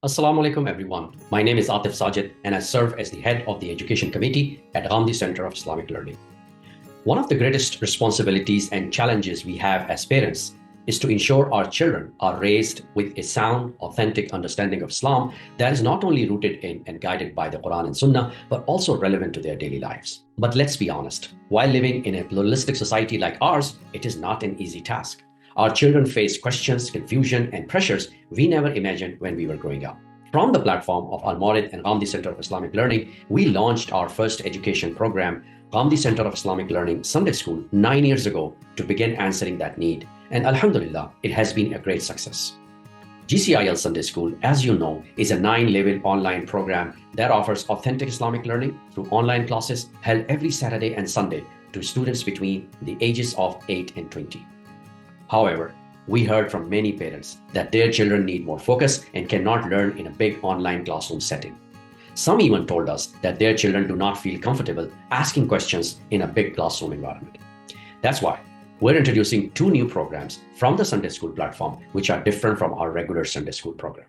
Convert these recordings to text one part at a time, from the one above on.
Assalamu alaikum everyone. My name is Atif Sajid and I serve as the head of the Education Committee at Ghamidi Center of Islamic Learning. One of the greatest responsibilities and challenges we have as parents is to ensure our children are raised with a sound, authentic understanding of Islam that is not only rooted in and guided by the Quran and Sunnah, but also relevant to their daily lives. But let's be honest, while living in a pluralistic society like ours, it is not an easy task. Our children face questions, confusion, and pressures we never imagined when we were growing up. From the platform of Al-Mawrid and Ghamidi Center of Islamic Learning, we launched our first education program, Ghamidi Center of Islamic Learning Sunday School, 9 years ago to begin answering that need. And Alhamdulillah, it has been a great success. GCIL Sunday School, as you know, is a 9-level online program that offers authentic Islamic learning through online classes held every Saturday and Sunday to students between the ages of 8 and 20. However, we heard from many parents that their children need more focus and cannot learn in a big online classroom setting. Some even told us that their children do not feel comfortable asking questions in a big classroom environment. That's why we're introducing 2 new programs from the Sunday School platform, which are different from our regular Sunday School program.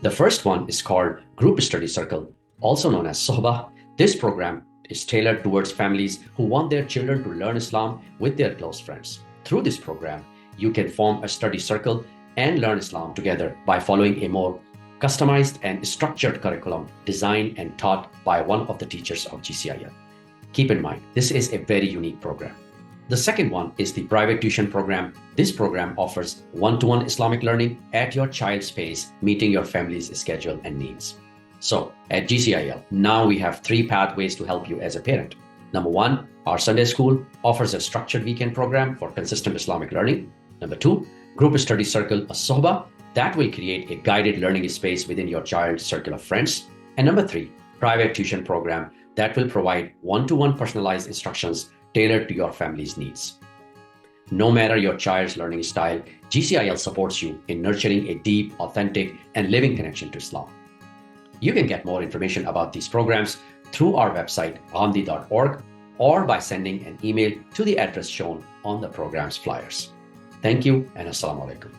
The first one is called Group Study Circle, also known as Sohbah. This program is tailored towards families who want their children to learn Islam with their close friends. Through this program, you can form a study circle and learn Islam together by following a more customized and structured curriculum designed and taught by one of the teachers of GCIL. Keep in mind, this is a very unique program. The second one is the private tuition program. This program offers one-to-one Islamic learning at your child's pace, meeting your family's schedule and needs. So at GCIL, now we have 3 pathways to help you as a parent. Number 1, our Sunday School offers a structured weekend program for consistent Islamic learning. Number 2, Group Study Circle, a Sohbah, that will create a guided learning space within your child's circle of friends. And number 3, Private Tuition Program that will provide one-to-one personalized instructions tailored to your family's needs. No matter your child's learning style, GCIL supports you in nurturing a deep, authentic, and living connection to Islam. You can get more information about these programs through our website, ghamidi.org, or by sending an email to the address shown on the program's flyers. Thank you and Assalamu alaikum.